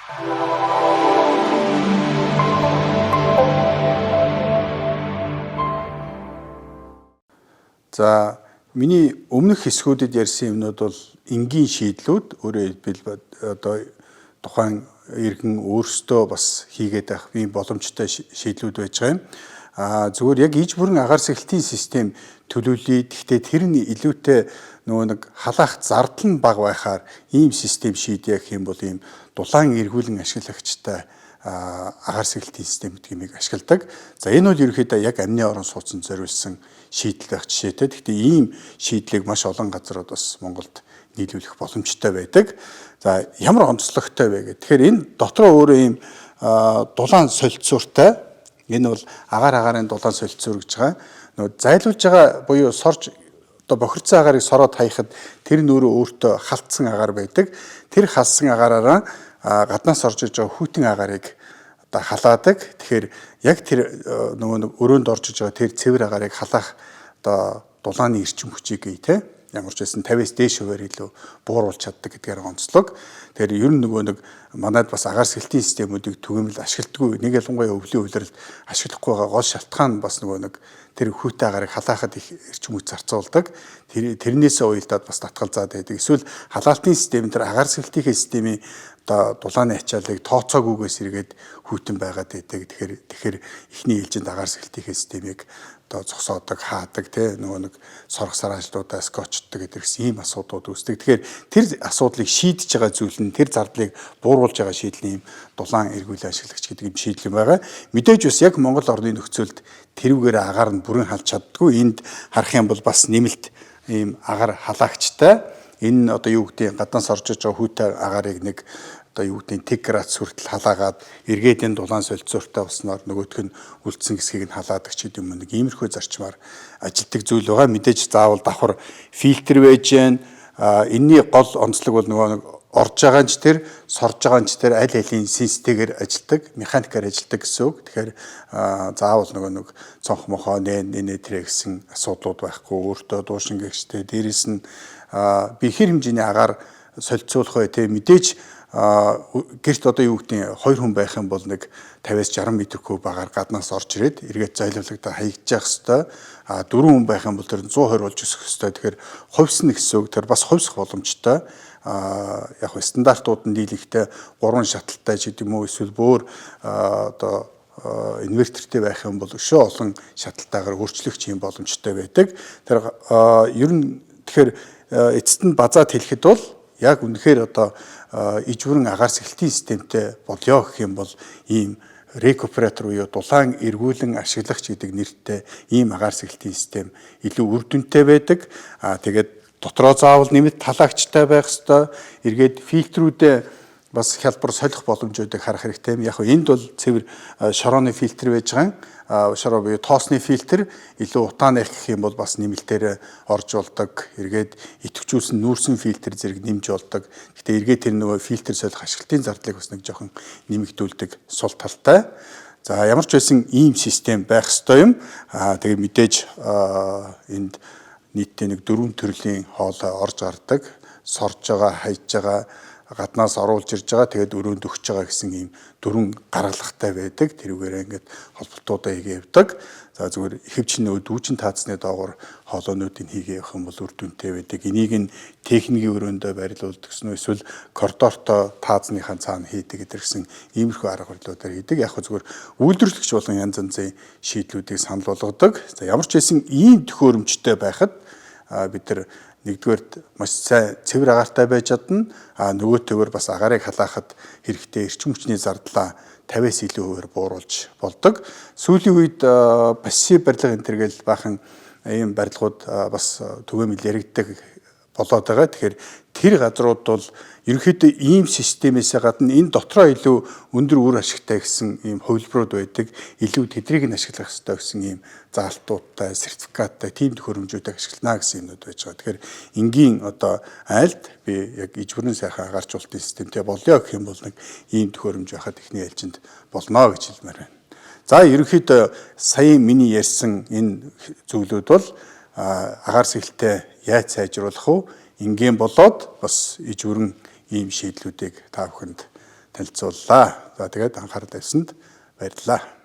За миний өмнөх хэсгүүдэд ярьсан юмнууд бол энгийн шийдлүүд өөрөө одоо тухайн иргэн өөрсдөө бас хийгээд авах ийм боломжтой шийдлүүд байж байгаа юм. Зүгээр яг иж бүрэн агаар сахилтын систем төлөвлөе. Гэхдээ тэр нь илүүтэй нөгөө нэг халаах зардал нь бага байхаар ийм систем шийдэх гэх юм бол ийм дулаан эргүүлэн ашиглагчтай агаар сахилтын систем гэдгийг ашигладаг. За энэ бол ерөнхийдөө яг амны орон сууцнд зориулсан шийдэл байх жишээтэй. Гэхдээ ийм шийдлийг маш олон газрууд бас Монголд нийлүүлэх боломжтой байдаг. За ямар онцлогтой вэ гэх. Тэгэхээр энэ дотроо өөрөө ийм дулаан солилцууртай. Энэ бол агаар-агарын дулаан солилцуур гэж байгаа. Нөгөө зайлуулж байгаа буюу сорж одоо бохирдсан агаарыг сороод хаяхад тэр нь өөртөө халтсан агаар байдаг. Тэр халсан агаараараа гаднаас орж иж байгаа хүйтэн агаарыг одоо халаадаг. Тэгэхээр яг тэр нөгөө нэг өрөөнд орж иж байгаа тэр цэвэр агаарыг халаах одоо дулааны эрчим хүчийг те ямар ч байсан 50-с дээш хувиар илүү бууруулж чаддаг гэдгээр онцлог. Тэгэхээр ер нь нөгөө нэг манайд бас агаар сахилтын системүүдийг түгээмэл ашигладаггүй. Нэг ялангуяа өвлийн үйлрэлд ашиглахгүй байгаа гол шалтгаан бас нөгөө нэг тэр хүйтэн агаарыг халаахад их эрчим хүч зарцуулдаг. Тэрнээсээ уялдаад бас татгалзаад байдаг. Эсвэл халаалтын систем тэр агаар сахилтын системийн одоо дулааны ачааллыг тооцоогүйгээс эргээд хүйтэн байгаад байдаг. Тэгэхээр эхний ээлжинд агаар сахилтын системийг одоо зогсоодог, хаадаг нөгөө нэг сорох сараажлуудаа скотчддаг гэдэг ийм асуудлууд үүсдэг. Тэгэхээр тэр асуудлыг шийдэж байгаа зүйл нь тэр зардлыг бууруулж байгаа шийдэл ийм дулаан эргүүлэн ашиглагч гэдэг ийм шийдэл юм байгаа. Мэдээж бас яг Монгол орны нөхцөлд тэрүүгээр агаар нь бүрэн халж чаддгүй. Энд харах юм бол бас нэмэлт ийм агаар халаагчтай. Энэ одоо юу гэдэг гаднаас орж иж байгаа хүйтэн агаарыг нэг одоо юу гэдэг тэг градус хүртэл халаагаад эргээд энэ дулаан солилцууртай болсноор нөгөөх нь үлдсэн хэсгийг нь халаадаг ч гэдэг юм нэг иймэрхүү зарчмаар ажилтдаг зүйл байгаа. Мэдээж заавал давхар фильтр байж гэн. Энийний гол онцлог бол нөгөө нэг орж байгаа нь ч тэр сорж байгаа нь ч тэр аль алийн синстэйгээр ажилтдаг, механикаар ажилтдаг гэсэн үг. Тэгэхээр заавал нөгөө нэг цонх мохоо нэ тэрэ гэсэн асуудлууд байхгүй. Өөртөө дуушин гэгчтэй дээрэс нь би хэр хэмжээний агаар солилцуулах вэ те мэдээж гэрт одоо юу гэдэг 2 хүн байх юм бол нэг 50-с 60 м3 багаар гаднаас орж ирээд эргээд зайлуулагдаа хаягдчих хэвээр. 4 хүн байх юм бол тэр 120 болж өсөх хэвээр. Тэгэхээр хувьсна гэсэн үг. Тэр бас хувьсах боломжтой. Яг стандартууд нь дийлэнхдээ 3 шаталтай ч гэдэг юм уу эсвэл бүр одоо инвертертэй байх юм бол өшөө олон шаталтайгаар өөрчлөх юм боломжтой байдаг. Тэр ер нь тэгэхээр эцэст нь базаад хэлэхэд бол яг үнэхээр одоо иж бүрэн агаар сахилтын системтэй болёо гэх юм бол ийм рекуператор буюу дулаан эргүүлэн ашиглагч гэдэг нэртэй ийм агаар сахилтын систем илүү үр дүнтэй байдаг. Тэгээд дотроо заавал нэмэлт талаагчтай байх ёстой. Эргээд фильтрүүдээ бас хялбар солих боломжуудыг харах хэрэгтэй юм. Яг нь энд бол цэвэр шорооны фильтр байж байгаа. Шороо буюу тоосны фильтр илүү утааны гэх юм бол бас нэмэлтээр орж болдог. Эргээд идэвхжүүлсэн нүүрсэн фильтр зэрэг нэмж болдог. Гэхдээ эргээд тэр нөгөө фильтр солих ашиглалтын зардлыг бас нэг жоохон нэмэгдүүлдэг сул талтай. За ямар ч байсан ийм систем байх ёстой юм. Тэгээд мэдээж энд нийтдээ нэг 4 төрлийн хоолой орж гардаг. Сорж байгаа, хайж байгаа, гаднаас оруулж ирж байгаа, тэгээд өрөөнд өгч байгаа гэсэн ийм 4 гаргалагтай байдаг. Тэрүүгээр ингээд холболтуудаа хийгээ явдаг. За зүгээр ихэвчлэн дүүжин таацны доогоор хоолойнуудыг хийгээ явах юм бол үр дүнтэй байдаг. Энийг нь техникийн өрөөндөө барилуулдаг гэсэн эсвэл коридортой таазныхаа цаана хийдэг гэсэн иймэрхүү арга барилуудаар хийдэг. Яг хөө зүгээр үйлдвэрлэгч болон янз янзын шийдлүүдийг санал болгодог. За ямар ч байсан ийм төхөөрөмжтэй байхад бид нар нэгдүгээр маш сайн цэвэр агаартай байж чадна. Нөгөөтэйгөр бас агаарыг халаахад хэрэгтэй эрчим хүчний зардлаа 50-с илүү хувиар бууруулж болдог. Сүүлийн үед пассив барилга энэ төргээл баахан ийм барилгууд бас түгээмэл яригддаг болоод байгаа. Тэгэхээр тэр газрууд бол ерөнхийдөө ийм системээс гадна энэ дотроо илүү өндөр үр ашигтай гэсэн ийм хувилбарууд байдаг. Илүү тэдрийг нь ашиглах хэрэгтэй гэсэн ийм заалтуудтай, сертификаттай тийм төхөөрөмжүүдийг ашиглана гэсэн юмнууд байж байгаа. Тэгэхээр энгийн одоо айлд би яг иж бүрэн сайхан агаарчуулалтын системтэй болёо гэх юм бол нэг ийм төхөөрөмж байхад ихний ээлжинд болно гэж хэлмээр байна. За ерөнхийдөө саяын миний ярьсан энэ зүйлүүд бол агаар сахилтаа яаж сайжруулах вэ? Ингийн болоод бас иж бүрэн ийм шийдлүүдийг та бүхэнд танилцууллаа. За тэгээд анхаарал тавьсанд баярлалаа.